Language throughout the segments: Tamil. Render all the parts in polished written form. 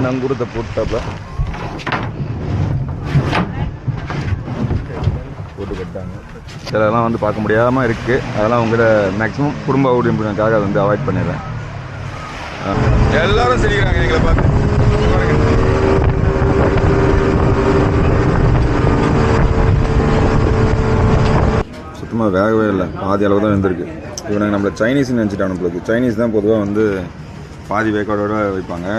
நங்கூரத்தை போட்டாப்ப போட்டு கட்டாங்க. சிலதெல்லாம் வந்து பார்க்க முடியாமல் இருக்குது. அதெல்லாம் உங்களை மேக்ஸிமம் குடும்ப உறுப்பினருக்காக அதை வந்து அவாய்ட் பண்ணிடுறேன். எல்லாரும் சிரிக்கிறாங்க எங்களை பார்த்து. சுத்தமாக வேகவே இல்லை, பாதி அளவு தான் வெந்திருக்கு. இவனுக்கு நம்மளை சைனீஸ்ன்னு நினச்சிட்டு நம்மளுக்கு சைனீஸ் தான் பொதுவாக வந்து பாதி வேக்காடோடு வைப்பாங்க.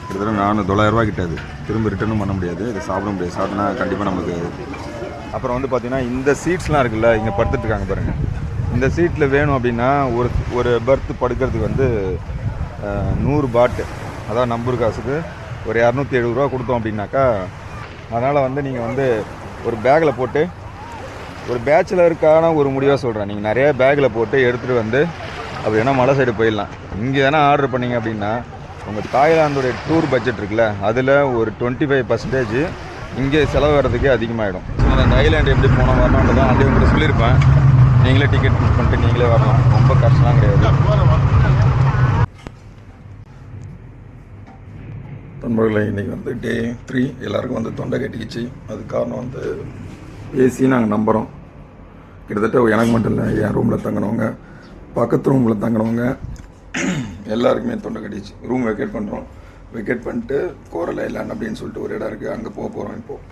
கிட்டத்தட்ட 900 ரூபா கிட்டாது. திரும்ப ரிட்டர்னும் பண்ண முடியாது, இதை சாப்பிட முடியாது. சாப்பிட்டோன்னா கண்டிப்பாக நமக்கு. அப்புறம் வந்து பார்த்திங்கன்னா இந்த சீட்ஸ்லாம் இருக்குல்ல, இங்கே படுத்துட்டு இருக்காங்க பாருங்கள். இந்த சீட்டில் வேணும் அப்படின்னா ஒரு பர்த் படுக்கிறதுக்கு வந்து 100 பாட்டு, அதாவது நம்பர் காசுக்கு ஒரு 270 ரூபா கொடுத்தோம் அப்படின்னாக்கா, அதனால் வந்து நீங்கள் வந்து ஒரு பேக்கில் போட்டு, ஒரு பேச்சுலருக்கான ஒரு முடிவாக சொல்கிறேன், நீங்கள் நிறைய பேக்கில் போட்டு எடுத்துகிட்டு வந்து அப்படின்னா மலை சைடு போயிடலாம். இங்கே தானே ஆர்டர் பண்ணிங்க அப்படின்னா உங்கள் தாய்லாந்தோடைய டூர் பட்ஜெட் இருக்குல்ல, அதில் ஒரு 25% இங்கே செலவு வர்றதுக்கே அதிகமாகிடும். அந்த ஐலாண்டு எப்படி போனால் வரணுன்றதான் அதே உங்கள்கிட்ட சொல்லியிருப்பேன். நீங்களே டிக்கெட் புக் பண்ணிட்டு நீங்களே வரலாம், ரொம்ப கஷ்டம்லாம் கிடையாது. நண்பர்களே, இன்றைக்கி வந்து டே 3 எல்லாருக்கும் வந்து தொண்டை கட்டிக்கிச்சு. அது காரணம் வந்து ஏசி நாங்கள் நம்புகிறோம். கிட்டத்தட்ட எனக்கு மட்டும் இல்லை, என் ரூமில் தங்கினவங்க, பக்கத்து ரூமில் தங்கினவங்க எல்லாருக்குமே தொண்டை கட்டிச்சு. ரூம் வெக்கேட் பண்ணுறோம். வெக்கேட் பண்ணிட்டு கோரல் ஐலாண்ட் அப்படின்னு சொல்லிட்டு ஒரு இடம் இருக்குது, அங்கே போக போகிறோம். இப்போது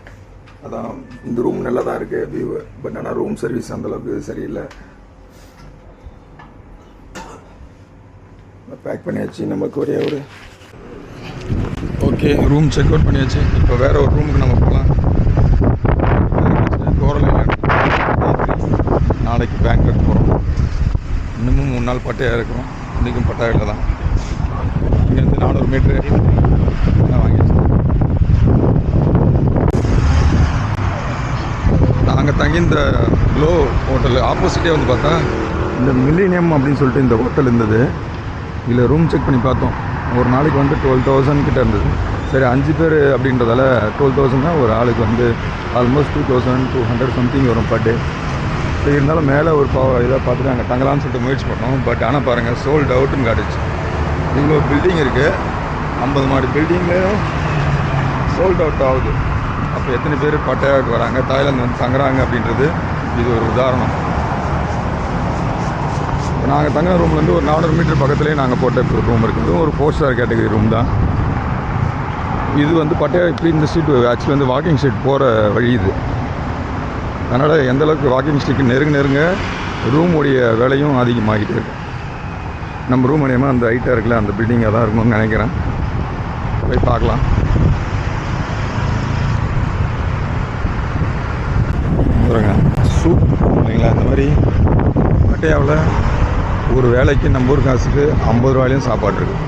அதான் இந்த ரூம் நல்லா தான் இருக்குது வியூ, பட் ஆனால் ரூம் சர்வீஸ் அந்தளவுக்கு சரியில்லை. பேக் பண்ணியாச்சு. நமக்கு ஒரே ஒரு ஓகே ரூம் செக் அவுட் பண்ணியாச்சு. இப்போ வேறு ஒரு ரூமுக்கு நம்ம போகலாம். கோரல் ஐலாண்ட் நாளைக்கு பேங்காக் போகிறோம். இன்னமும் 3 நாள் பட்டையாக இருக்கிறோம். இன்றைக்கும் பட்டாயில் தான். இங்கேருந்து 400 மீட்ரு வாங்கியாச்சு. நாங்கள் தங்கி இந்த க்ளோ ஹோட்டல் ஆப்போசிட்டே வந்து பார்த்தா இந்த மில்லினியம் அப்படின்னு சொல்லிட்டு இந்த ஹோட்டல் இருந்தது. இதில் ரூம் செக் பண்ணி பார்த்தோம். ஒரு நாளைக்கு வந்து 12,000 கிட்டே இருந்தது. சரி 5 பேர் அப்படின்றதால 12,000 தான் ஒரு ஆளுக்கு வந்து ஆல்மோஸ்ட் 2,200 சம்திங் வரும் பர் டே. சரி இருந்தாலும் மேலே ஒரு இதாக பார்த்துட்டு அங்கே தங்கலாம்னு சொல்லிட்டு முயற்சி பண்ணோம். பட் ஆனால் பாருங்கள் சோல்ட் அவுட்டுன்னு காட்டுச்சு. இவ்வளோ பில்டிங் இருக்குது, 50 மாடி பில்டிங்கில் சோல்ட் அவுட் ஆகுது. அப்போ எத்தனை பேர் பட்டையாவுக்கு வராங்க, தாய்லாந்து வந்து தங்குறாங்க அப்படின்றது இது ஒரு உதாரணம். நாங்கள் தங்குற ரூம்லேருந்து ஒரு 400 மீட்டர் பக்கத்துலேயே நாங்கள் போட்ட ரூம் இருக்குது. ஒரு 4 ஸ்டார் கேட்டகரி ரூம் தான் இது. வந்து பட்டையா இப்படி இந்த ஸ்ட்ரீட் ஆக்சுவலி வந்து வாக்கிங் ஸ்ட்ரீட் போகிற வழி இது. அதனால் எந்தளவுக்கு வாக்கிங் ஸ்ட்ரீட் நெருங்க ரூமுடைய விலையும் அதிகமாகிட்டு இருக்கு. நம்ம ரூம் அடையாமல் அந்த ஹைட்டாக இருக்குல்ல, அந்த பில்டிங்காக தான் இருக்கணும்னு நினைக்கிறேன். போய் பார்க்கலாம். சூப் இல்லைங்களா, இந்த மாதிரி பட்டையாவில் ஒரு வேலைக்கு நம்ம ஊர் காசுக்கு 50 ரூபாயிலையும் சாப்பாடு இருக்குது.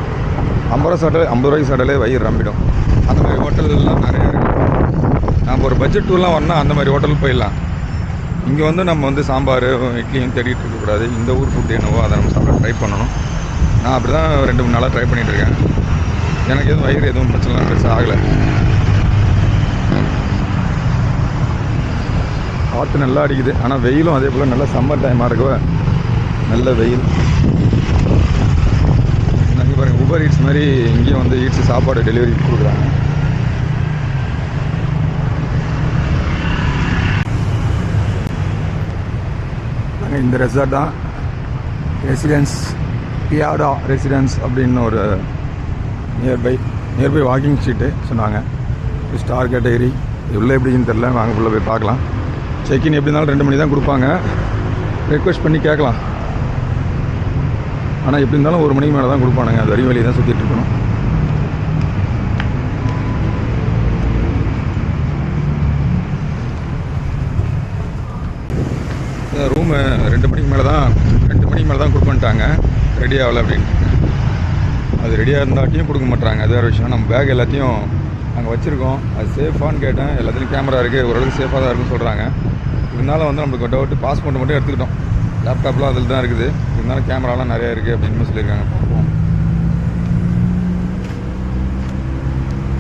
50 ரூபாய்க்கு சாப்பிட்டாலே வயிறு ரம்பிடும். அந்த மாதிரி ஹோட்டல்லாம் நிறையா இருக்குது. நம்ம ஒரு பட்ஜெட் டூர்லாம் வரணும், அந்த மாதிரி ஹோட்டல் போயிடலாம். இங்கே வந்து நம்ம வந்து சாம்பார் இட்லியும் தேடிட்டு இருக்கக்கூடாது. இந்த ஊர் ஃபுட்டு என்னவோ அதை நம்ம சாப்பிட ட்ரை பண்ணணும். நான் அப்படி தான் 2-3 நாளாக ட்ரை பண்ணிகிட்ருக்கேன். எனக்கு எதுவும் வயிறு எதுவும் பிரச்சனைலாம் பெருசாக ஆகலை. காற்று நல்லா அடிக்குது. ஆனால் வெயிலும் அதே போல் நல்லா சம்மர் டைமாக இருக்கவே நல்ல வெயில். இங்கே பாருங்கள், உபர் ஈட்ஸ் மாதிரி இங்கேயும் வந்து ஈட்ஸ் சாப்பாடு டெலிவரி கொடுக்குறாங்க. இந்த ரெசார்ட் தான் ரெசிடென்ஸ் பியாடா ரெசிடென்ஸ் அப்படின்னு ஒரு நியர்பை வாக்கிங் ஸ்ட்ரீட்டு சொன்னாங்க. ஸ்டார் கேட்டகரி உள்ளே எப்படின்னு தெரில, வாங்க உள்ளே போய் பார்க்கலாம். செக்இன் எப்படி இருந்தாலும் 2 மணி தான் கொடுப்பாங்க. ரெக்வெஸ்ட் பண்ணி கேட்கலாம். ஆனால் எப்படி இருந்தாலும் 1 மணிக்கு மேலே தான் கொடுப்பானுங்க. அது வரையும் வெளியே தான் சுற்றிட்டு இருக்கணும். ரூமு 2 மணிக்கு மேலே தான் கொடுப்பான்ட்டாங்க. ரெடி ஆகலை அப்படின்னு. அது ரெடியாக இருந்தாட்டியும் கொடுக்க மாட்டாங்க. அது வேறு விஷயம். நம்ம பேக் எல்லாத்தையும் அங்கே வச்சுருக்கோம். அது சேஃபான்னு கேட்டேன். எல்லாத்துலேயும் கேமரா இருக்குது, ஓரளவுக்கு சேஃபாக தான் இருக்குன்னு சொல்கிறாங்க. இருந்தாலும் வந்து நம்மளுக்கு டவுட்டு பாஸ்போர்ட் மட்டும் எடுத்துக்கிட்டோம். லேப்டாப்லாம் அதில் தான் இருக்குது. இருந்தாலும் கேமராலாம் நிறையா இருக்குது அப்படின்னு சொல்லியிருக்காங்க. பார்ப்போம்.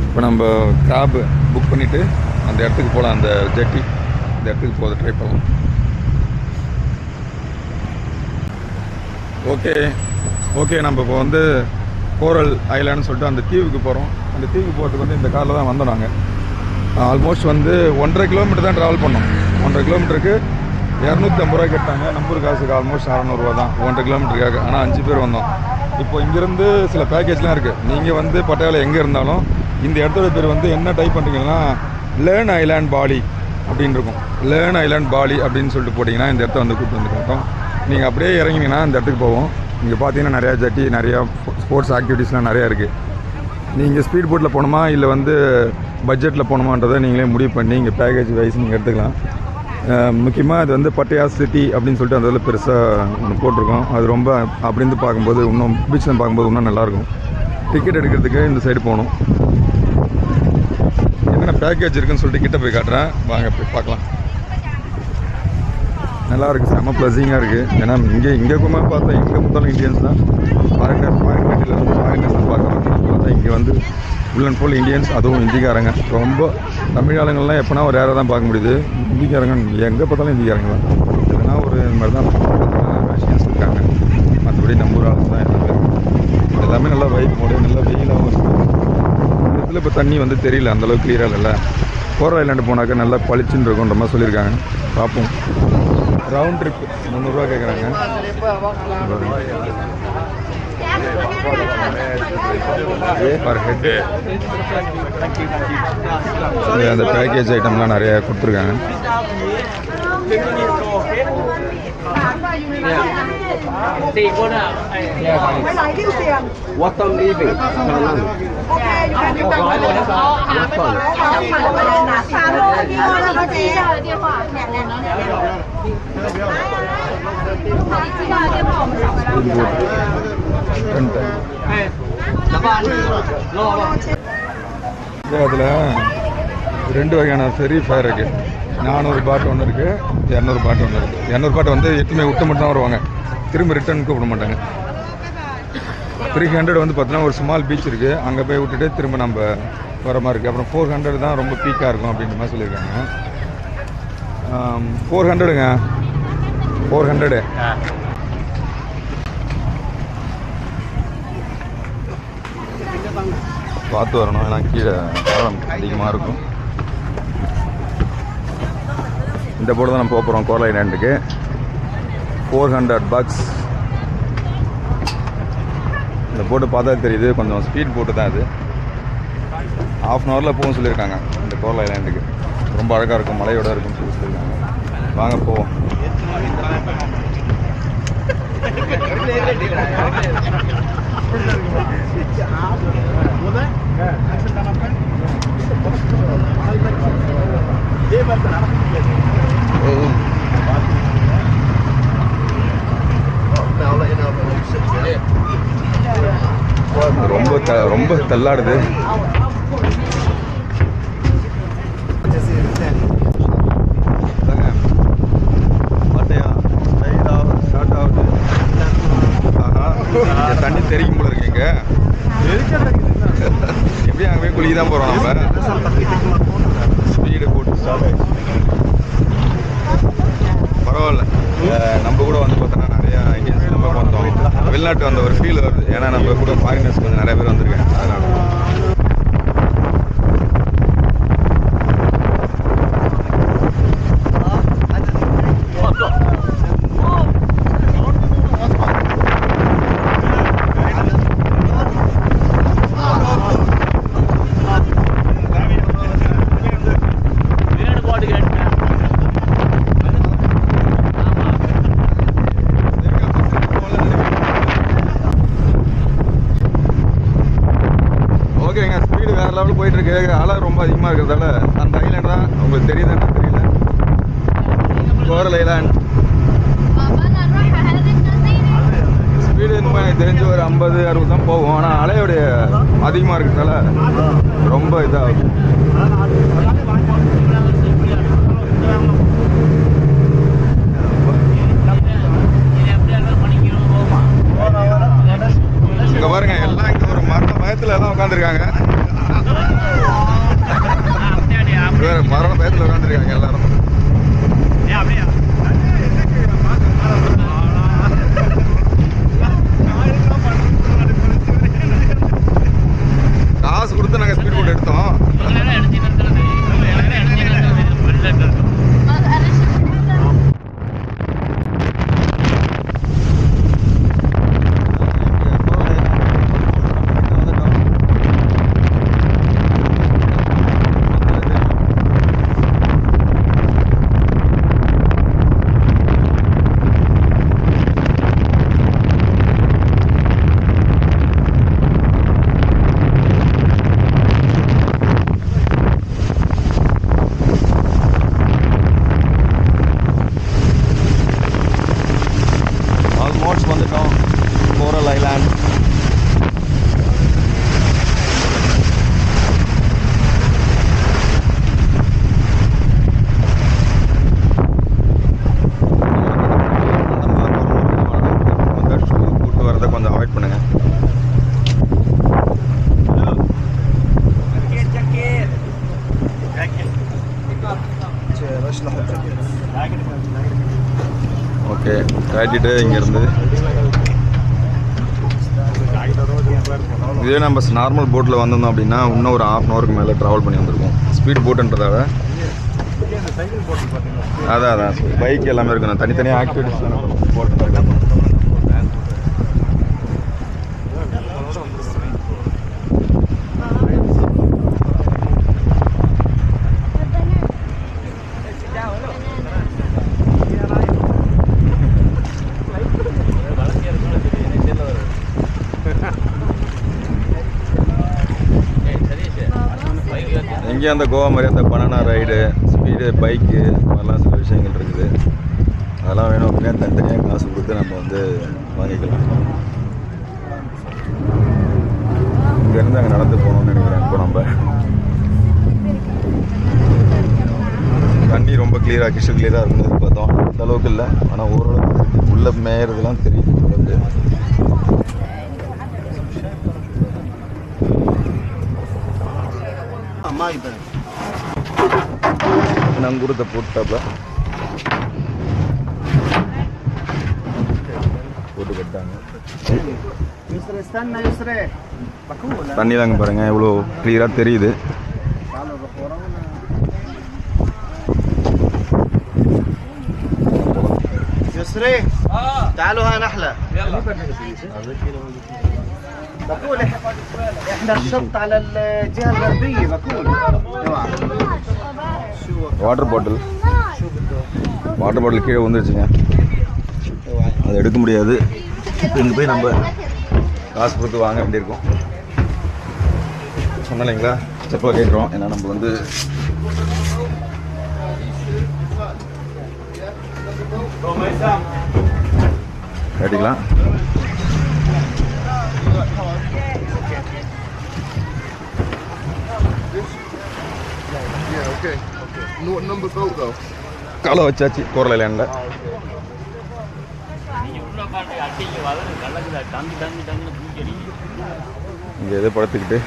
இப்போ நம்ம கேப் புக் பண்ணிவிட்டு அந்த இடத்துக்கு போகலாம். அந்த ஜெட்டி இந்த இடத்துக்கு போக ட்ரை பண்ணலாம். ஓகே நம்ம இப்போ வந்து கோரல் ஐலாண்டுன்னு சொல்லிட்டு அந்த தீவுக்கு போகிறோம். அந்த தீவுக்கு போகிறதுக்கு வந்து இந்த காரில் தான் வந்தோம். நாங்கள் ஆல்மோஸ்ட் வந்து 1.5 கிலோமீட்டர் தான் ட்ராவல் பண்ணோம். 1.5 கிலோமீட்டருக்கு 250 ரூபா கேட்டாங்க. நம்பூர் காசுக்கு ஆல்மோஸ்ட் 600 ரூபா தான் 1.5 கிலோமீட்டருக்காக. ஆனால் 5 பேர் வந்தோம். இப்போ இங்கேருந்து சில பேக்கேஜ்லாம் இருக்குது. நீங்கள் வந்து பட்டாயாவில் எங்கே இருந்தாலும் இந்த இடத்தோட பேர் வந்து என்ன டைப் பண்ணுறீங்கன்னா லேர்ன் ஐலாண்ட் பாலி அப்படின்னு இருக்கும். லேர்ன் ஐலாண்ட் பாலி அப்படின்னு சொல்லிட்டு போட்டிங்கன்னா இந்த இடத்த வந்து கூப்பிட்டு வந்து காட்டும். நீங்கள் அப்படியே இறங்கினீங்கன்னா இந்த இடத்துக்கு போவோம். இங்கே பார்த்தீங்கன்னா நிறையா ஜட்டி, நிறையா ஸ்போர்ட்ஸ் ஆக்டிவிட்டீஸ்லாம் நிறையா இருக்குது. நீங்கள் ஸ்பீட் போட்டில் போகணுமா இல்லை வந்து பட்ஜெட்டில் போகணுமான்றதை நீங்களே முடிவு பண்ணி இங்கே பேக்கேஜ் வைஸ் நீங்கள் எடுத்துக்கலாம். முக்கியமாக இது வந்து பட்டையா சிட்டி அப்படின்னு சொல்லிட்டு அந்த இதில் பெருசாக ஒன்று போட்டிருக்கோம். அது ரொம்ப அப்படின்னு பார்க்கும்போது இன்னும் பீச்சில் பார்க்கும்போது இன்னும் நல்லாயிருக்கும். டிக்கெட் எடுக்கிறதுக்கு இந்த சைடு போகணும். என்னென்ன பேக்கேஜ் இருக்குன்னு சொல்லிட்டு கிட்ட போய் காட்டுறேன், வாங்க போய் பார்க்கலாம். நல்லா இருக்குது, செம்ம ப்ளஸிங்காக இருக்குது. ஏன்னா இங்கே கூட பார்த்தா எங்கே பார்த்தாலும் இந்தியன்ஸ் தான். ஃபாரின் கண்ட்ரியில் வந்து ஃபாரினர்ஸ் தான் பார்த்தா இங்கே வந்து ஃபுல் அண்ட் ஃபுல் இந்தியன்ஸ், அதுவும் ஹிந்திக்காரங்க. ரொம்ப தமிழ் ஆளுங்கள்லாம் எப்போனா ஒரு ஏரை தான் பார்க்க முடியுது. ஹிந்திக்காரங்க எங்கே பார்த்தாலும் ஹிந்திக்காரங்க தான். எதுனா ஒரு இந்த மாதிரி தான் ரஷ்யன்ஸ் இருக்காங்க. மற்றபடி நம்ம ஊர் ஆளுங்க தான் எல்லாமே நல்லா வைப் மோடு, நல்லா வெயிலாகவும் இருக்குது. இடத்துல இப்போ தண்ணி வந்து தெரியல, அந்தளவுக்கு கிளியராக இல்லைல்ல. கோரல் ஐலாண்டு போனாக்க நல்லா பளிச்சுன்னு இருக்குன்ற மாதிரி சொல்லியிருக்காங்க. பார்ப்போம். ரவுண்ட் ட்ரிப் 300 ரூபா கேட்குறாங்க. அந்த பேக்கேஜ் ஐட்டம்லாம் நிறைய கொடுத்துருக்காங்க. அதில் 2 வகையான ஃபெரி ஃபேர் இருக்குது. 400 பாட் ஒன்று இருக்குது, 200 பாட் ஒன்று இருக்குது. 200 பாட் வந்து எட்டுமே விட்டு மட்டும் தான் வருவாங்க, திரும்ப ரிட்டர்ன் கூப்பிட மாட்டாங்க. 300 வந்து பார்த்தீங்கன்னா ஒரு ஸ்மால் பீச் இருக்குது, அங்கே போய் விட்டுட்டு திரும்ப நம்ம வர மாதிரி இருக்குது. அப்புறம் 400 தான் ரொம்ப பீக்காக இருக்கும் அப்படின்ற மாதிரி சொல்லியிருக்காங்க. 400ங்க, 400. பார்த்து வரணும், ஏன்னா கீழே ஆழம் அதிகமாக இருக்கும். இந்த போர்டு தான் நம்ம போகிறோம் கோரல் ஐலாண்டுக்கு. 400 bucks. இந்த போட்டு பார்த்தா தெரியுது, கொஞ்சம் ஸ்பீட் போட்டு தான் இது. 1/2 hour போகும் சொல்லியிருக்காங்க இந்த கோரல் ஐலாண்டுக்கு. ரொம்ப அழகாக இருக்கும், மலையோட இருக்குன்னு சொல்லியிருக்காங்க. வாங்க போவோம். ரொம்ப தள்ளாடுது. தண்ணி தெரிக்கும் போல இருக்கு. இங்க எப்படி அங்கே போய் குளிக்க தான் போகிறோம். நம்ம ஸ்பீடு போட்டு ஸ்டார்ட் ஆகிடுச்சு. பரவாயில்ல, நம்ம கூட வந்து பார்த்தோன்னா நிறையா இந்தியன்ஸ் நம்ம வந்தோம். வெளிநாட்டு வந்த ஒரு ஃபீல் வருது. ஏன்னா நம்ம கூட ஃபாரினர்ஸ் கொஞ்சம் நிறைய பேர் வந்திருக்காங்க. அதனால் ஓகேங்க, ஸ்பீடு வேறு லெவலில் போயிட்டுருக்கு. அலை ரொம்ப அதிகமாக இருக்கிறதால அந்த ஐலாண்ட் தான் உங்களுக்கு தெரியுதுன்னு தெரியல. கோரல் ஐலாண்ட் ஸ்பீடு இன்னும் எனக்கு தெரிஞ்சு ஒரு 50-60 தான் போகும். ஆனால் அலையோடைய அதிகமாக இருக்கிறதால ரொம்ப இதாகும். இங்கே பாருங்க, எல்லாம் இங்கே ஒரு மரண பயத்தில் தான் உட்காந்துருக்காங்க. மரண பயத்தில் உட்காந்துருக்காங்க எல்லாரும். கட்டிட்டு இங்கேருந்து இதே நம்ம நார்மல் போட்டில் வந்திருந்தோம் அப்படின்னா இன்னும் ஒரு 1/2 hourக்கு மேலே ட்ராவல் பண்ணி வந்திருக்கோம். ஸ்பீட் போட்டுன்றதால அதான் பைக் எல்லாமே இருக்கணும். தனித்தனியாக ஆக்டிவிட்டிஸ் போட்டு இங்கேயும் அந்த கோவா மாதிரி அந்த பனானா ரைடு ஸ்பீடு பைக்கு அதெல்லாம் சில விஷயங்கள் இருக்குது. அதெல்லாம் வேணும் அப்படின்னா தனித்தனியாக காசு கொடுத்து நம்ம வந்து வாங்கிக்கலாம். இங்கேருந்து அங்கே நடந்து போகணும்னு நினைக்கிறேன். இப்போ நம்ம தண்ணி ரொம்ப கிளியராக கிறிஸ்டல் கிளியராக இருக்குன்னு பார்த்தோம். அந்த அளவுக்கு இல்லை, ஆனால் ஓரளவுக்கு உள்ளே மேயறதுலாம் தெரியும். நங்கூரத்தை போட்டாப்ல போட்டு கட்டாங்க. தண்ணி தாங்க பாருங்க எவ்வளோ கிளியராக தெரியுது. يسري تعالوا ها نحلة بقول احنا الشط على الجهة الغربية بقول வாட்டர் பாட்டில் கீழே வந்துருச்சுங்க. அதை எடுக்க முடியாது. இங்கே போய் நம்ம காசு கொடுத்து வாங்க வேண்டியிருக்கோம். சொன்னேன் இல்லைங்களா, செப்பல் கேட்குறோம். ஏன்னா நம்ம வந்து கட்டிக்கலாம். காலை வச்சாச்சு கோரலை லேண்டில். இங்கே எதோ படுத்துக்கிட்டு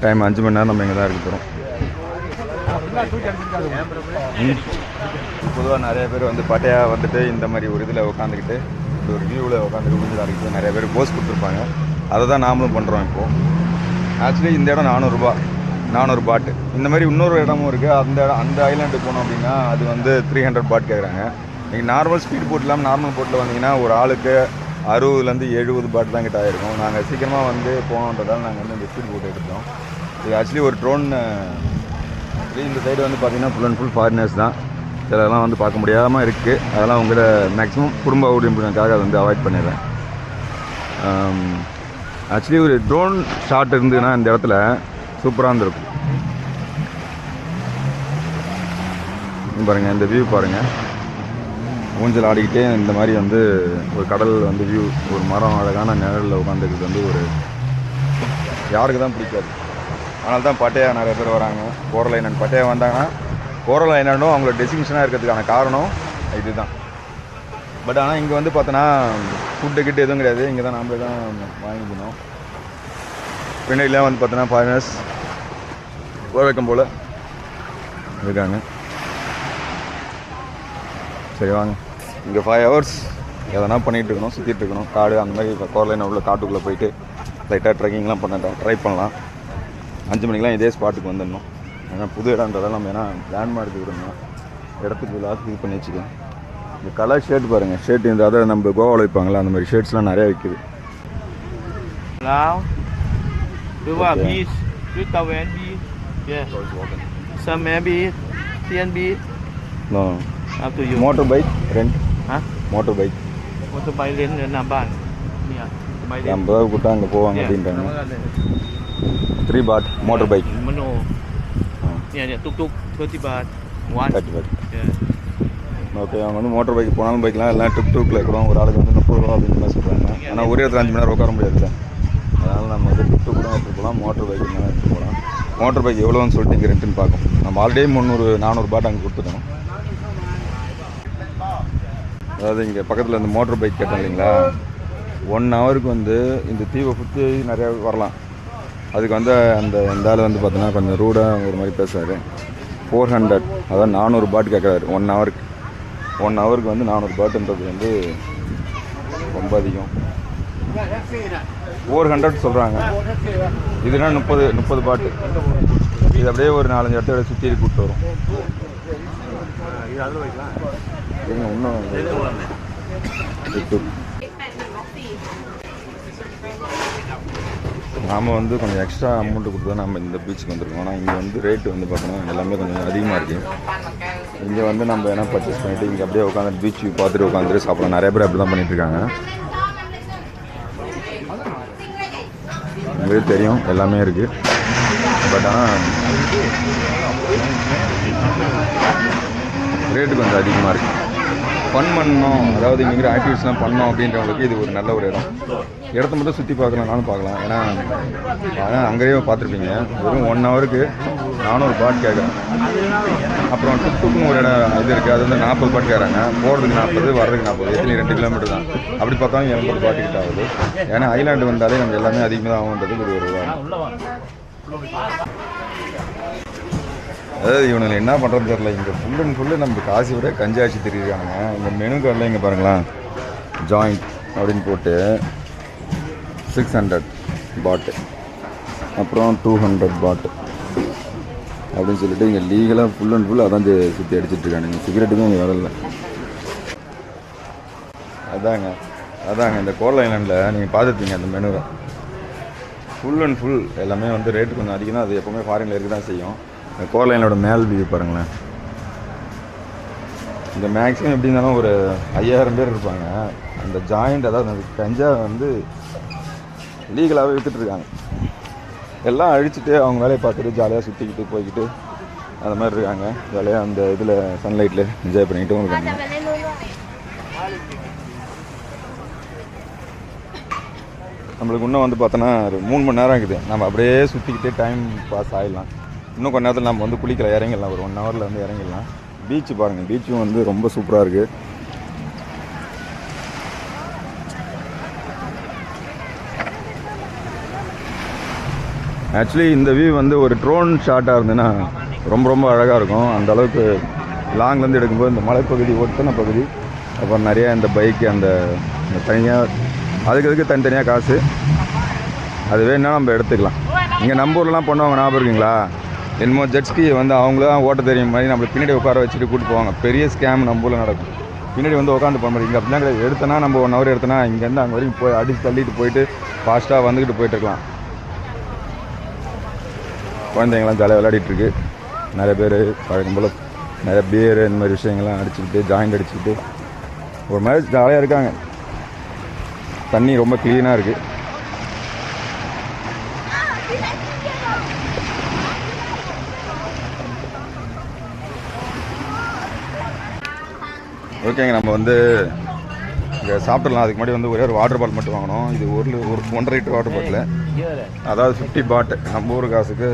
டைம் 5 மணி நேரம் நம்ம இங்கே தான் இருக்க போகிறோம். பொதுவாக நிறைய பேர் வந்து பட்டையா வந்துட்டு இந்த மாதிரி ஒரு இதில் உட்காந்துக்கிட்டு இந்த ஒரு வியூவில் உட்காந்துட்டு முடிஞ்சதாக இருக்குது. நிறைய பேர் போஸ் கொடுத்துருப்பாங்க. அதை தான் நாமளும் பண்ணுறோம். இப்போது ஆக்சுவலி இந்த இடம் 400 பாட்டு. இந்த மாதிரி இன்னொரு இடமும் இருக்குது. அந்த ஐலாண்டுக்கு போனோம் அப்படின்னா அது வந்து 300 பாட் கேட்குறாங்க. நீங்கள் நார்மல் ஸ்பீட் போட் இல்லாமல் நார்மல் போட்டில் வந்தீங்கன்னா ஒரு ஆளுக்கு 60லேருந்து 70 பாட் தான் கிட்ட ஆகிருக்கும். நாங்கள் சீக்கிரமாக வந்து போனோன்றதால நாங்கள் வந்து இந்த ஸ்பீட் போட் எடுத்தோம். இது ஆக்சுவலி ஒரு ட்ரோன். இந்த சைடு வந்து பார்த்திங்கன்னா ஃபுல் அண்ட் ஃபுல் ஃபாரினர்ஸ் தான். சிலதெல்லாம் வந்து பார்க்க முடியாமல் இருக்குது. அதெல்லாம் உங்களை மேக்ஸிமம் குடும்ப உறுப்பினருக்காக அதை வந்து அவாய்ட் பண்ணிடுறேன். ஆக்சுவலி ஒரு ட்ரோன் ஷாட் இருந்ததுன்னா இந்த இடத்துல சூப்பராக இருந்திருக்கும். பாருங்கள், இந்த வியூ பாருங்கள். ஊஞ்சல் ஆடிக்கிட்டே இந்த மாதிரி வந்து ஒரு கடல் வந்து வியூ, ஒரு மரம் அழகான நிழலில் உட்காந்துருக்கு வந்து ஒரு யாருக்கு தான் பிடிக்காது. அதனால தான் பட்டையா நிறைய பேர் வராங்க. கோரல் ஐலாண்ட் பட்டையா வந்தாங்கன்னா கோரல் ஐலாண்டும் அவங்களோட டெஸ்டினேஷனாக இருக்கிறதுக்கான காரணம் இதுதான். பட் ஆனால் இங்கே வந்து பார்த்தோன்னா ஃபுட்டு கிட்ட எதுவும் கிடையாது. இங்கே தான் நாமளே தான் வாங்கிக்கணும். பின்னாடிலாம் வந்து பார்த்தோன்னா ஃபாரினர்ஸ் வைக்கம் போல் இருக்காங்க. சரி வாங்க, இங்கே 5 hours எதனா பண்ணிகிட்டு இருக்கணும், சுற்றிட்டு இருக்கணும். காடு அந்த மாதிரி கோரலைன் உள்ள காட்டுக்குள்ளே போயிட்டு லைட்டாக ட்ரெக்கிங்லாம் ட்ரை பண்ணலாம். 5 மணிக்கெலாம் இதே ஸ்பாட்டுக்கு வந்துடணும். ஏன்னா புது இடம்ன்றதால நம்ம ஏன்னா பிளான் எடுத்துக்கிட்டோம்னா இடத்துக்கு லாஸ்ட் இது பண்ணி வச்சுக்கலாம். இந்த கலர் ஷர்ட் பாருங்கள். ஷர்ட் இந்த அதை நம்ம கோவாவில் வைப்பாங்களா அந்த மாதிரி ஷர்ட்ஸ்லாம் நிறையா விற்குது. Motor bike rent motor bike நம்ம தான் கூட்டா அங்கே போவாங்க அப்படின்றாங்க. 3 baht motor bike. tuk-tuk 30 baht. 30 baht. Okay, அவங்க வந்து மோட்டர் பைக் போனாலும் பைக்லாம் எல்லாம் டுக்ல இருக்கிறோம். ஒரு ஆளுக்கு வந்து 30 ரூபா அப்படின்னு மாதிரி சொல்கிறாங்க. ஆனால் ஒரே இடத்துல 5 மணி நேரம் உட்கார முடியாதுல்ல. அதனால் நம்ம வந்து டுக் கூட எடுத்துகிட்டு போகலாம், மோட்டர் பைக் மேலே எடுத்துகிட்டு போகலாம். மோட்டர் பைக் எவ்வளோன்னு சொல்லிட்டு இங்கே ரெண்ட்டுன்னு பார்க்கும். நம்ம ஆல்ரெடி 400 பாட் அங்கே கொடுத்துட்டோம். அதாவது இங்கே பக்கத்தில் இந்த மோட்டர் பைக் கேட்டோம் இல்லைங்களா, 1 hourக்கு வந்து இந்த தீவை சுற்றி நிறையா வரலாம். அதுக்கு வந்து இந்த ஆள் வந்து பார்த்தோன்னா கொஞ்சம் ரூடாக ஒரு மாதிரி பேசுவார். 400 அதாவது 400 பாட் கேட்குறாரு 1 hourக்கு. 1 ஹவருக்கு வந்து 400 பாட்டுன்றது வந்து ரொம்ப அதிகம். 400 சொல்கிறாங்க. இதுனா 30 பாட்டு. இது அப்படியே ஒரு 4-5 இடத்த சுற்றி கூப்பிட்டு வரும். இன்னும் நாம் வந்து கொஞ்சம் எக்ஸ்ட்ரா அமௌண்ட்டு கொடுத்து தான் நம்ம இந்த பீச்சுக்கு வந்திருக்கோம். ஆனால் இங்கே வந்து ரேட்டு வந்து பார்த்தோன்னா எல்லாமே கொஞ்சம் அதிகமாக இருக்குது. இங்கே வந்து நம்ம என்ன பர்ச்சேஸ் பண்ணிவிட்டு இங்கே அப்படியே உட்காந்து பீச் வியூ பார்த்துட்டு உட்காந்துட்டு சாப்பிடலாம். நிறைய பேர் அப்படி தான் பண்ணிகிட்ருக்காங்க. உங்களுக்கு தெரியும் எல்லாமே இருக்குது. பட் ஆனால் ரேட்டு கொஞ்சம் அதிகமாக இருக்குது. ஃபன் பண்ணணும், அதாவது இங்கே ஆக்டிவிட்டிஸ்லாம் பண்ணோம் அப்படின்றவங்களுக்கு இது ஒரு நல்ல ஒரு இடத்த மட்டும் சுற்றி பார்க்கலாம்னாலும் பார்க்கலாம். ஏன்னா அங்கேயே பார்த்துருப்பீங்க, வெறும் 1 ஹவருக்கு 400 பாட் கேட்குறாங்க. அப்புறம் டுக்குன்னு ஒரு இடம் இது இருக்குது, அது வந்து 40 பாட் கேட்குறாங்க. போகிறதுக்கு 40, வர்றதுக்கு 40, எத்தனை 2 கிலோமீட்டர் தான். அப்படி பார்த்தாலும் 80 பாட்டு கிட்ட ஆகுது. ஏன்னா ஐலாண்டு வந்தாலே நம்ம எல்லாமே அதிகமாக தான் ஆகுன்றது ஒரு அதாவது இவனுக்கு என்ன பண்ணுறது தெரியல. இங்கே ஃபுல் அண்ட் ஃபுல்லு நம்ம காசு விட கஞ்சாச்சி தெரியுறானுங்க. இங்கே மெனு கார்டில் இங்கே பாருங்களேன், ஜாயிண்ட் அப்படின்னு போட்டு 600 பாட்டு, அப்புறம் 200 பாட்டு அப்படின்னு சொல்லிட்டு இங்கே லீகலாக ஃபுல் அண்ட் ஃபுல் அதான் சுற்றி அடிச்சிட்ருக்கானுங்க. சிகரெட்டுக்கும் இங்கே வரல. அதாங்க இந்த கோரல் ஐலாண்டில் நீங்கள் பார்த்துருப்பீங்க அந்த மெனுவை. ஃபுல் அண்ட் ஃபுல் எல்லாமே வந்து ரேட்டு கொஞ்சம் அதிகம் தான். அது எப்போவுமே ஃபாரினில் இருக்க தான் செய்யும். இந்த கோரல் ஐலாண்டோட மேல் வியூ பாருங்களேன். இந்த மேக்ஸிமம் எப்படி இருந்தாலும் ஒரு 5000 பேர் இருப்பாங்க. அந்த ஜாயிண்ட், அதாவது அந்த கஞ்சா வந்து லீகலாகவே விற்றுட்ருக்காங்க. எல்லாம் அழிச்சிட்டு அவங்க வேலையை பார்த்துட்டு ஜாலியாக சுற்றிக்கிட்டு போய்கிட்டு அந்த மாதிரி இருக்காங்க. ஜாலியாக அந்த இதில் சன்லைட்டில் என்ஜாய் பண்ணிக்கிட்டும் இருக்காங்க. நம்மளுக்கு இன்னும் வந்து பார்த்தோன்னா ஒரு 3 மணி நேரம் இருக்குது. நம்ம அப்படியே சுற்றிக்கிட்டே டைம் பாஸ் ஆகிடலாம். இன்னும் கொஞ்ச நேரத்தில் நம்ம வந்து குளிக்கலாம், இறங்கிடலாம். ஒரு 1 ஹவரில் வந்து இறங்கிடலாம். பீச்சு பாருங்கள், பீச்சும் வந்து ரொம்ப சூப்பராக இருக்குது. ஆக்சுவலி இந்த வியூ வந்து ஒரு ட்ரோன் ஷாட்டாக இருந்ததுன்னா ரொம்ப அழகாக இருக்கும். அந்த அளவுக்கு லாங்லேருந்து எடுக்கும்போது இந்த மலைப்பகுதி, ஒட்டன பகுதி, அப்புறம் நிறையா இந்த பைக்கு, அந்த தனியாக அதுக்கு தனித்தனியாக காசு, அது வேணுன்னா நம்ம எடுத்துக்கலாம். இங்கே நம்ம ஊர்லாம் பண்ணுவாங்க, ஞாபகம் இருக்குங்களா? என்னமோ ஜெட்ஸ்கி வந்து அவங்களாம் ஓட்ட தெரியும் மாதிரி நம்மளை பின்னாடி உட்கார வச்சுட்டு கூப்பிட்டு போவாங்க. பெரிய ஸ்கேம் நம்ம ஊரில் நடக்கும். பின்னாடி வந்து உட்காந்து போக மாதிரி. இங்கே அப்படிலாம் கிடையாது. எடுத்தனா நம்ம 1 ஹவர் எடுத்தனா இங்கேருந்து அங்கே வரைக்கும் போய் அடிச்சு தள்ளிட்டு போயிட்டு ஃபாஸ்ட்டாக வந்துக்கிட்டு போயிட்டுருக்கலாம். குழந்தைங்களாம் ஜாலியாக விளையாடிட்டுருக்கு. நிறைய பேர் பழக்கம் போல் நிறைய பியர் இந்த மாதிரி விஷயங்கள்லாம் அடிச்சுக்கிட்டு ஜாயிண்ட் அடிச்சுக்கிட்டு ஒரு மாதிரி ஜாலியாக இருக்காங்க. தண்ணி ரொம்ப க்ளீனாக இருக்குது. ஓகேங்க, நம்ம வந்து இங்கே சாப்பிட்றலாம். அதுக்கு முன்னாடி வந்து ஒரே ஒரு வாட்டர் பாட்டில் மட்டும் வாங்கணும். இது ஒரு 1.5 லிட்டர் வாட்டர் பாட்டில், அதாவது 50 பாட்டு. நம்ம ஊர் காசுக்கு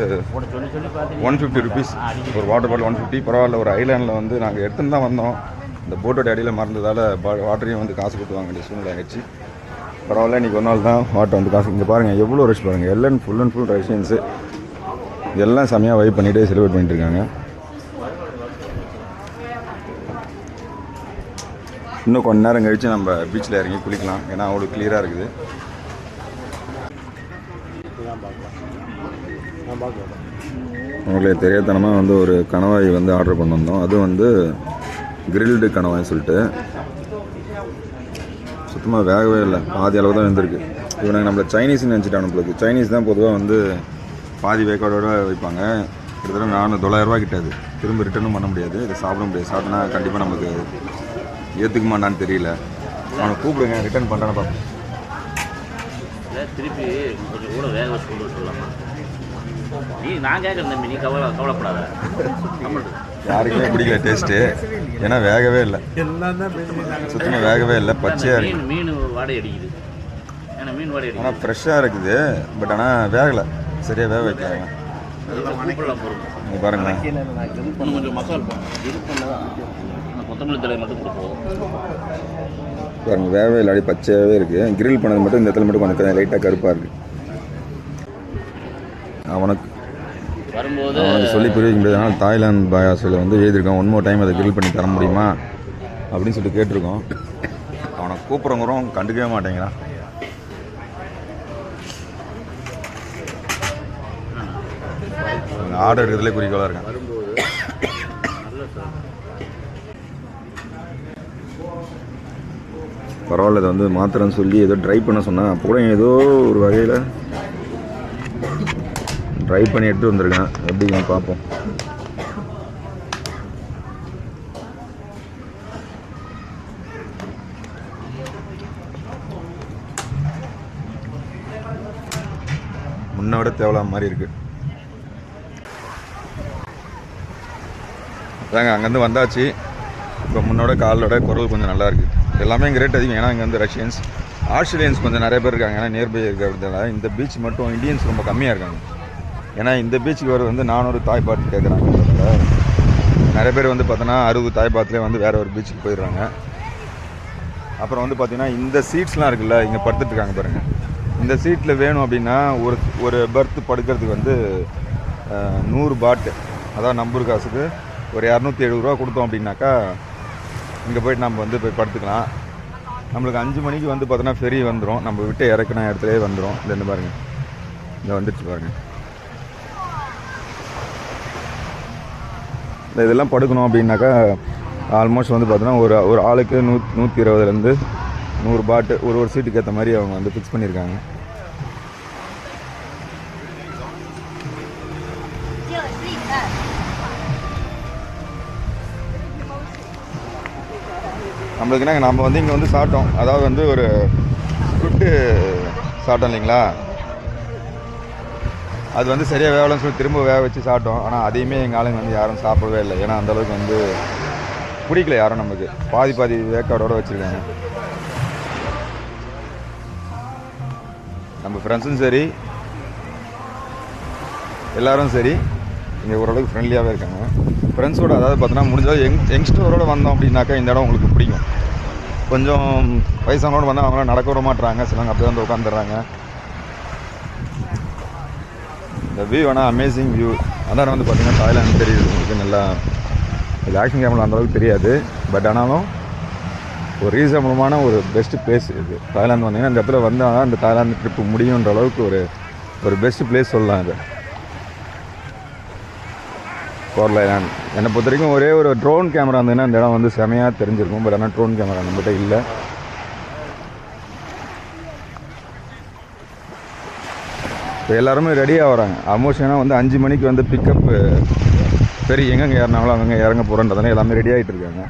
150 ருபீஸ் ஒரு வாட்டர் பாட்டில். 150 பரவாயில்ல. ஒரு ஐலாண்டில் வந்து நாங்கள் எடுத்துன்னு தான் வந்தோம். இந்த போட்டோட அடியில் மறந்ததால் வாட்டரையும் வந்து காசு கொடுத்து வாங்க வேண்டிய சூழ்நிலை ஆகிடுச்சு. பரவாயில்ல, இன்றைக்கி ஒரு நாள் தான் வாட்டர் வந்து காசு. இங்கே பாருங்கள் எவ்வளோ ரஷ் பாருங்கள். எல்லாம் ஃபுல் அண்ட் ஃபுல் ரஷ்யன்ஸு. இதெல்லாம் செம்மையாக வைப் பண்ணிகிட்டே செலிப்ரேட் பண்ணிட்டுருக்காங்க. இன்னும் கொஞ்ச நேரம் கழித்து நம்ம பீச்சில் இறங்கி குளிக்கலாம். ஏன்னா அவ்வளோ கிளியராக இருக்குது. உங்களுக்கு தெரியாதனமாக வந்து ஒரு கணவாய் வந்து ஆர்டர் பண்ணி வந்தோம். அது வந்து கிரில்டு கணவாய்னு சொல்லிட்டு சுத்தமாக வேகவே இல்லை. பாதி அளவு தான் வெந்திருக்கு. இவனுக்கு நம்மளை சைனீஸ்னு நினச்சிட்டான். நம்மளுக்கு சைனீஸ் தான் பொதுவாக வந்து பாதி வேக்காடோடு வைப்பாங்க. கிட்டத்தட்ட 900 கிட்டாது. திரும்ப ரிட்டர்னும் பண்ண முடியாது. இதை சாப்பிட முடியாது. சாப்பிட்டோன்னா கண்டிப்பாக நமக்கு ஏற்றுக்க மாட்டான்னு தெரியல. அவனை கூப்பிடுங்க, ரிட்டர்ன் பண்ணுறான்னு பார்ப்போம். திருப்பி கொஞ்சம் கூட வேக வச்சு கொண்டு சொல்லலாமா? நான் கேட்குறேன் தம்பி, நீ கவலைப்படாத. யாருக்குமே பிடிக்கல டேஸ்ட்டு. ஏன்னா வேகவே இல்லை, சுத்தமாக வேகவே இல்லை. பச்சையாக இருக்குது. மீன் வாடகை அடிக்குது. ஏன்னா மீன் வாடகை அடிக்குது. ஆனால் ஃப்ரெஷ்ஷாக இருக்குது. பட் ஆனால் வேகலை, சரியாக வேக வைக்கிறாங்க. பாருங்களேன், இன்னும் கொஞ்சம் மசாலா கொத்தமல்லி தலை மட்டும் கொடுப்போம். பாருங்கள், வேகவே இல்லை, பச்சையாகவே இருக்குது. கிரில் பண்ணது மட்டும் இந்த இடத்துல மட்டும் கொஞ்சம் லைட்டாக கருப்பாக இருக்குது. அவனுக்கு சொல்லி புரிய முடியாது. ஆனால் தாய்லாந்து பாயாசில் வந்து எழுதியிருக்கான், 1 மோர் டைம் அதை கிரில் பண்ணி தர முடியுமா அப்படின்னு சொல்லிட்டு கேட்டிருக்கோம். அவனை கூப்பிட்றவங்கிறோம் கண்டுக்கவே மாட்டேங்கிறான். ஆர்டர் இருக்கிறதுலே குறிக்கோளாக இருக்கான். பரவாயில்ல, இதை வந்து மாத்திரன்னு சொல்லி ஏதோ ட்ரை பண்ண சொன்னேன். அப்போ கூட ஏதோ ஒரு வகையில் ட்ரை பண்ணி எடுத்து வந்திருக்கேன். எப்படின்னு பார்ப்போம். முன்ன விட தேவலாம் மாதிரி இருக்குது. அதாங்க அங்கேருந்து வந்தாச்சு. இப்போ முன்னோட காலோட குரல் கொஞ்சம் நல்லா இருக்குது. எல்லாமே இங்கே ரேட் அதிகம். ஏன்னா இங்கே வந்து ரஷ்யன்ஸ், ஆஸ்திரேலியன்ஸ் கொஞ்சம் நிறைய பேர் இருக்காங்க. ஏன்னா நியர்பை இருக்கிறதுனால இந்த பீச் மட்டும் இந்தியன்ஸ் ரொம்ப கம்மியாக இருக்காங்க. ஏன்னா இந்த பீச்சுக்கு வர வந்து 400 தாய் பாத் கேட்குறாங்க. நிறைய பேர் வந்து பார்த்தோன்னா 60 தாய் பாத்லேயே வந்து வேறு ஒரு பீச்சுக்கு போயிடுறாங்க. அப்புறம் வந்து பார்த்திங்கன்னா இந்த சீட்ஸ்லாம் இருக்குல்ல, இங்கே படுத்துட்ருக்காங்க பாருங்கள். இந்த சீட்டில் வேணும் அப்படின்னா ஒரு பர்த் படுக்கிறதுக்கு வந்து 100 பாட்டு, அதாவது நம்பர் காசுக்கு ஒரு 270 ரூபா கொடுத்தோம் அப்படின்னாக்கா இங்கே போய்ட்டு நம்ம வந்து போய் படுத்துக்கலாம். நம்மளுக்கு 5 மணிக்கு வந்து பார்த்தோன்னா ஃபெரி வந்துடும். நம்ம விட்டு இறக்குன இடத்துலேயே வந்துடும். இந்த பாருங்கள், இங்கே வந்துடுச்சு பாருங்கள். இதெல்லாம் படுக்கணும் அப்படின்னாக்கா ஆல்மோஸ்ட் வந்து பார்த்தோன்னா ஒரு ஆளுக்கு 120லேருந்து 100 பாட்டு ஒரு சீட்டுக்கு ஏற்ற மாதிரி அவங்க வந்து ஃபிக்ஸ் பண்ணியிருக்காங்க. நம்மளுக்குன்னா நம்ம வந்து இங்கே வந்து சாப்பிட்டோம். அதாவது வந்து ஒரு ஃபுட்டு சாப்பிட்டோம் இல்லைங்களா, அது வந்து சரியாக வேகலன்னு சொல்லி திரும்ப வேக வச்சு சாப்பிட்டோம். ஆனால் அதையுமே எங்கள் ஆளுங்க வந்து யாரும் சாப்பிடவே இல்லை. ஏன்னா அந்தளவுக்கு வந்து பிடிக்கல யாரும். நமக்கு பாதி வேக்காடோடு வச்சுருக்காங்க. நம்ம ஃப்ரெண்ட்ஸும் சரி, எல்லோரும் சரி, இங்கே ஓரளவுக்கு ஃப்ரெண்ட்லியாகவே இருக்காங்க. ஃப்ரெண்ட்ஸோடு அதாவது பார்த்தோன்னா முடிஞ்சாலும் யங்ஸ்டரோடு வந்தோம் அப்படின்னாக்கா இந்த இடம் உங்களுக்கு பிடிக்கும். கொஞ்சம் வயசானோடு வந்தால் அவங்களாம் நடக்க விட மாட்டுறாங்க. சிலவங்க அப்படியே வந்து உட்காந்துடுறாங்க. இந்த வியூ வேணால் அமேசிங் வியூ. அதான் வந்து பார்த்திங்கன்னா தாய்லாந்து தெரியுது உங்களுக்கு நல்லா. இது ஆக்ஷன் கேமரா அந்தளவுக்கு தெரியாது. பட் ஆனாலும் ஒரு ரீசனபுளமான ஒரு பெஸ்ட்டு பிளேஸ் இது. தாய்லாந்து வந்தீங்கன்னா இந்த இடத்துல வந்தால் தான் இந்த தாய்லாந்து ட்ரிப்பு முடியுன்ற அளவுக்கு ஒரு பெஸ்ட்டு பிளேஸ் சொல்லலாம் இது. கோரல் ஐலாண்ட் என்னை பொறுத்த வரைக்கும் ஒரே ஒரு ட்ரோன் கேமரா இருந்ததுன்னா இந்த இடம் வந்து செமையாக தெரிஞ்சிருக்கும். பட் ஆனால் ட்ரோன் கேமரா நம்மகிட்ட இல்லை. இப்போ எல்லாருமே ரெடியாக வராங்க ஆல்மோஸ்ட். ஏன்னா வந்து 5 மணிக்கு வந்து பிக்கப்பு சரி எங்கெங்கே ஏறினாங்களோ அங்கங்கே இறங்க போகிறோன்றதானே எல்லாமே ரெடி ஆகிட்டு இருக்காங்க.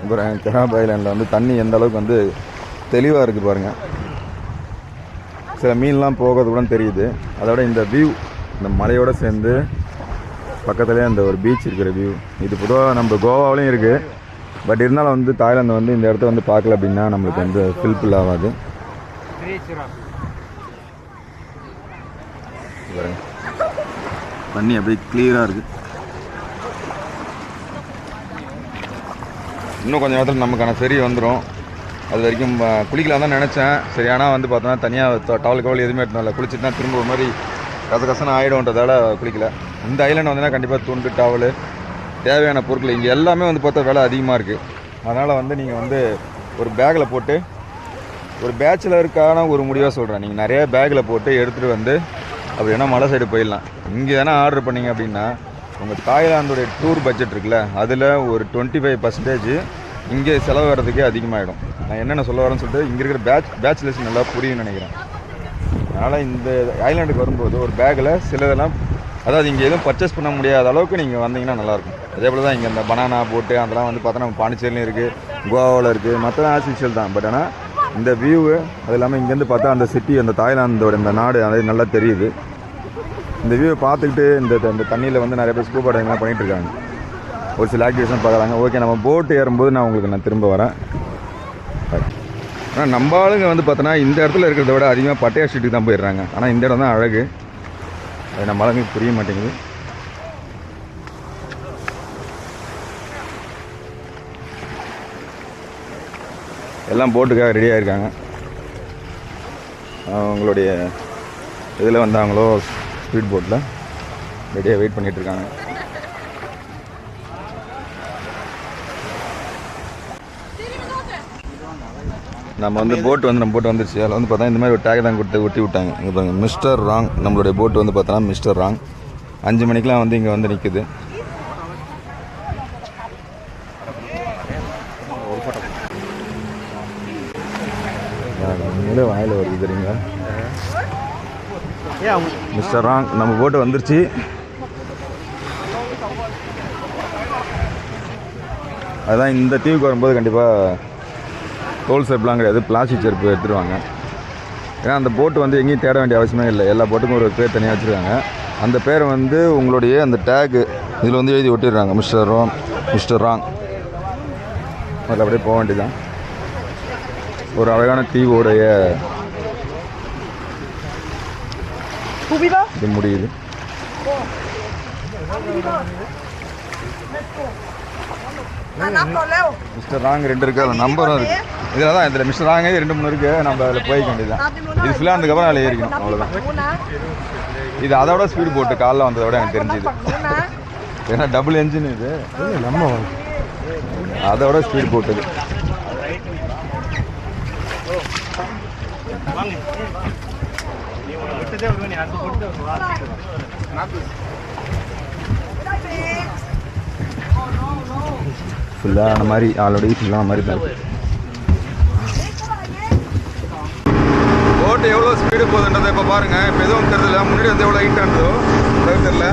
அப்புறம் கெராப் ஐலாண்டில் வந்து தண்ணி எந்த அளவுக்கு வந்து தெளிவாக இருக்குது பாருங்கள். சில மீன்லாம் போகிறது கூட தெரியுது. அதோட இந்த வியூ, இந்த மலையோடு சேர்ந்து பக்கத்துலேயே அந்த ஒரு பீச் இருக்கிற வியூ. இது பொதுவாக நம்ம கோவாவிலையும் இருக்குது. பட் இருந்தாலும் வந்து தாய்லாந்து வந்து இந்த இடத்த வந்து பார்க்கல அப்படின்னா நம்மளுக்கு வந்து ஃபில்ஃபில் ஆகாது. தண்ணி அப்படியே கிளியராக இருக்குது. இன்னும் கொஞ்சம் நேரத்தில் நமக்கான ஃபெரி வந்துடும். அது வரைக்கும் குளிக்கலாம் தான் நினச்சேன். சரி, ஆனால் வந்து பார்த்தோன்னா தனியாக டவல் எதுவுமே எடுத்துனோம் இல்லை. குளிச்சுட்டு தான் திரும்ப ஒரு மாதிரி கசகசன்னு ஆகிடும்ன்றதால குளிக்கல. இந்த ஐலாண்ட் வந்தீங்கன்னா கண்டிப்பாக துண்டு, டவலு, தேவையான பொருட்கள் இங்கே எல்லாமே வந்து பார்த்தா விலை அதிகமாக இருக்குது. அதனால் வந்து நீங்கள் வந்து ஒரு பேக்கில் போட்டு, ஒரு பேச்சுலருக்கான ஒரு முடிவாக சொல்கிறேன், நீங்கள் நிறைய பேக்கில் போட்டு எடுத்துகிட்டு வந்து அப்படின்னா மலை சைடு போயிடலாம். இங்கே தானே ஆர்டர் பண்ணிங்க அப்படின்னா உங்கள் தாய்லாந்துடைய டூர் பட்ஜெட் இருக்குல்ல, அதில் ஒரு 25% இங்கே செலவு வர்றதுக்கே அதிகமாகிடும். நான் என்னென்ன சொல்ல வரேன்னு சொல்லிட்டு இங்கே இருக்கிற பேச்சுலர்ஸ் நல்லா புரியும்னு நினைக்கிறேன். அதனால் இந்த ஐலாண்டுக்கு வரும்போது ஒரு பேக்கில் சிலதெல்லாம், அதாவது இங்கே எதுவும் பர்ச்சேஸ் பண்ண முடியாத அளவுக்கு நீங்கள் வந்தீங்கன்னா நல்லாயிருக்கும். அதே போல் தான் இங்கே இந்த பனானா போட்டு அதெல்லாம் வந்து பார்த்தா நம்ம பாண்டிச்சேரிலையும் இருக்குது, கோவாவில் இருக்குது, மற்ற ஆர்டிஃபிஷியல் தான். பட் ஆனால் இந்த வியூவு அது இல்லாமல் இங்கேருந்து பார்த்தா அந்த சிட்டி, அந்த தாய்லாந்தோட இந்த நாடு அது நல்லா தெரியுது. இந்த வியூவை பார்த்துக்கிட்டு இந்த தண்ணியில் வந்து நிறைய பேர் ஸ்கூபா டைவிங்லாம் பண்ணிகிட்ருக்காங்க. ஒரு சில ஆக்டிவிட்டிஸ்லாம் பார்க்குறாங்க. ஓகே, நம்ம போட்டு ஏறும்போது நான் திரும்ப வரேன். ஆனால் நம்ம ஆளுங்க வந்து பார்த்தோன்னா இந்த இடத்துல இருக்கிறத விட அதிகமாக பட்டையா ஸ்ட்ரீட்டுக்கு தான் போயிடுறாங்க. ஆனால் இந்த இடம் தான் அழகு. அது நம்ம ஆளுங்களுக்கு புரிய மாட்டேங்குது. எல்லாம் போட்டுக்காக ரெடியாக இருக்காங்க. அவங்களுடைய இதில் வந்தாங்களோ ஸ்பீட் போட்டில் ரெடியாக வெயிட் பண்ணிகிட்ருக்காங்க. நம்ம வந்து போட் வந்து நம்ம போட்டு வந்துருச்சு. அதில் வந்து பார்த்தா இந்த மாதிரி ஒரு டேக் தான் கொடுத்து ஒட்டி விட்டாங்க. இங்கே பாருங்கள், மிஸ்டர் ராங். நம்மளுடைய போட்டு வந்து பார்த்தோன்னா மிஸ்டர் ராங் 5 மணிக்கெலாம் வந்து இங்கே வந்து நிற்குது. நீங்களே வாயில் வருது தெரியுங்க. மிஸ்டர் ராங் நம்ம போட்டு வந்துருச்சு. அதுதான் இந்த தீவுக்கு வரும்போது கண்டிப்பாக தோல் செருப்புலாம் கிடையாது, பிளாஸ்டிக் செருப்பு எடுத்துருவாங்க. ஏன்னா அந்த போட்டு வந்து எங்கேயும் தேட வேண்டிய அவசியமே இல்லை. எல்லா போட்டுக்கும் ஒரு பேர் தனியாக வச்சுருக்காங்க. அந்த பேரை வந்து உங்களுடைய அந்த டேகு இதில் வந்து எழுதி ஒட்டிடுறாங்க. மிஸ்டர் ராங் அதில் அப்படியே போக வேண்டியதான். ஒரு அழகான தீவோடைய இது முடியுது. மிஸ்டர் ராங் 2 இருக்குது, அதில் நம்பரும் இருக்குது. இதில் தான் இதில் மிஸ்டர் ராங்கே 2-3 இருக்குது. நம்ம அதில் போய்க்க வேண்டியதான். இது ஃபுல்லாக அதுக்கப்புறம் அதில் ஏறிக்கணும், அவ்வளோதான். இது அதோட ஸ்பீடு போட்டு காலைல வந்ததை விட எனக்கு தெரிஞ்சுது. ஏன்னா டபுள் என்ஜின் இது, நம்ம அதோட ஸ்பீடு போட்டுது. ஃபுல்லான மாதிரி ஆல்ரெடி ஃபுல்லான மாதிரி தான். போட்டு எவ்வளோ ஸ்பீடு போகுதுன்றதை இப்போ பாருங்கள். இப்போ எதுவும் தெரியல, முன்னாடி வந்து எவ்வளோ ஹைட் ஆனதோ தெரியல.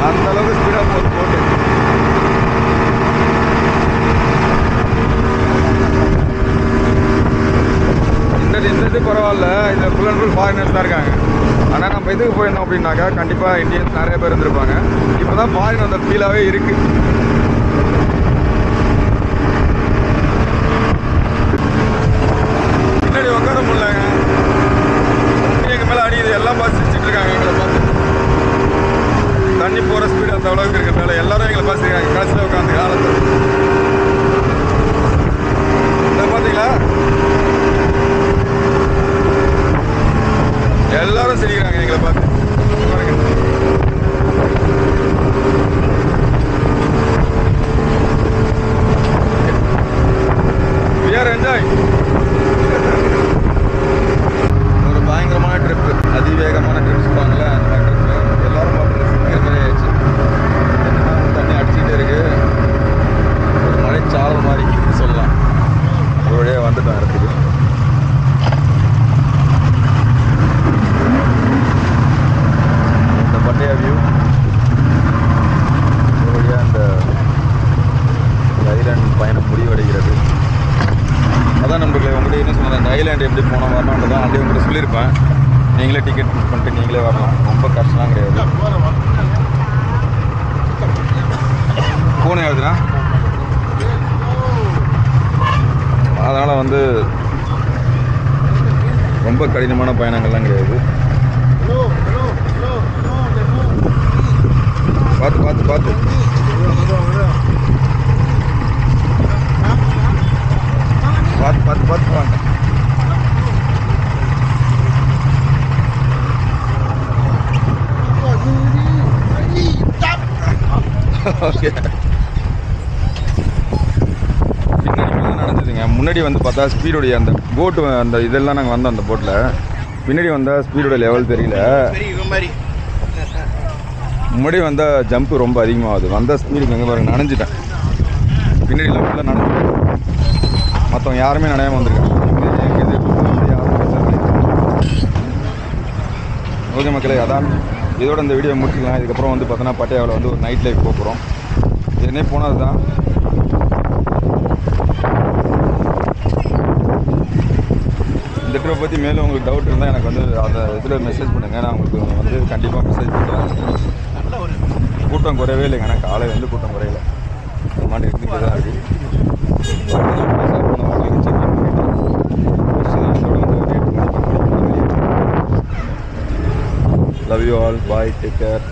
அந்த அளவுக்கு ஸ்பீடாக போகுது போட்டு. இந்த இது பரவாயில்ல, இதில் ஃபுல் அண்ட் ஃபுல் ஃபாரினர்ஸ் தான் இருக்காங்க. ஆனால் நம்ம இதுக்கு போயிருந்தோம் அப்படின்னாக்கா கண்டிப்பாக இந்தியன்ஸ் நிறைய பேர் இருந்திருப்பாங்க. இப்போ தான் ஃபாரின் அந்த ஃபீலாகவே இருக்குது. பின்னாடி உட்கார முடியலங்க, எங்கள் மேலே அடிக்குது. எல்லாம் பார்த்து சிரிச்சிட்டு இருக்காங்க எங்களை பார்த்து. தண்ணி போகிற ஸ்பீடு அந்த அளவுக்கு இருக்கிறதுனால எல்லாரும் எங்களை பார்த்துருக்காங்க. கடைசியில் உட்காந்து காலத்தில் பார்த்தீங்களா, எல்லாரும் சிரிக்கிறாங்க எங்களை பார்த்து. We are enjoying. ஒரு பயங்கரமான ட்ரிப்பு, அதிவேகமான ட்ரிப் சொல்லுவாங்கள்ல, அந்த மாதிரி ட்ரிப்பு. எல்லாரும் பார்த்து சிரிக்கிற மாதிரி ஆயிடுச்சு. தண்ணி அடிச்சுட்டே இருக்கு, ஒரு மழைச்சாரல் மாதிரி சொல்லலாம். ஒரு வழியாக வந்துட்டோம் இடத்துக்கு. பட்டையா வியூ வழியாக அந்த ஐலாண்ட் பயணம் முடிவடைகிறது. அதான் நம்மளுக்கு உங்கள்கிட்ட என்ன சொன்னது, அந்த ஐலாண்டு எப்படி போனோம் வரணுன்றதான் அப்படியே உங்கள்கிட்ட சொல்லியிருப்பேன். நீங்களே டிக்கெட் புக் பண்ணிட்டு நீங்களே வரலாம், ரொம்ப கஷ்டம்லாம் கிடையாது. ஃபோன் எழுதுனா அதனால் வந்து ரொம்ப கடினமான பயணங்கள்லாம் கிடையாது. பார்த்து பார்த்து பார்த்து பார்த்து பார்த்து பார்த்து வாங்க. ஓகே, பின்னாடி நடந்துதுங்க. முன்னாடி வந்து பார்த்தா ஸ்பீடோடைய அந்த போட்டு அந்த இதெல்லாம் நாங்கள் வந்தோம். அந்த போட்டில் பின்னாடி வந்தால் ஸ்பீடோட லெவல் தெரியல. முன்னாடி வந்தால் ஜம்ப்பு ரொம்ப அதிகமாகுது. வந்தால் ஸ்பீடுக்கு எங்கே பாருங்க நனைஞ்சிட்டேன். பின்னாடி லெவலில் நனைஞ்சிட்டேன். மற்றவங்க யாருமே நனையாமல் வந்திருக்காங்க. ஓகே மக்களே, அதான் இதோட இந்த வீடியோ முடிச்சுக்கலாம். இதுக்கப்புறம் வந்து பார்த்தோன்னா பட்டையாவில் வந்து ஒரு நைட் லைஃப் போகிறோம். இதுனே போனது தான். இந்த ட்ரிப்பை பற்றி மேலும் உங்களுக்கு டவுட் இருந்தால் எனக்கு வந்து அந்த இதில் மெசேஜ் பண்ணுங்கள். நான் உங்களுக்கு வந்து கண்டிப்பாக மெசேஜ் பண்ணுறேன். கூட்டம் குறையவே இல்லைங்க, ஆனால் காலையில் வந்து கூட்டம் குறையல. இந்த மாதிரி இருந்துகிட்டே தான் இருக்குது. Love you all. Bye. Take care.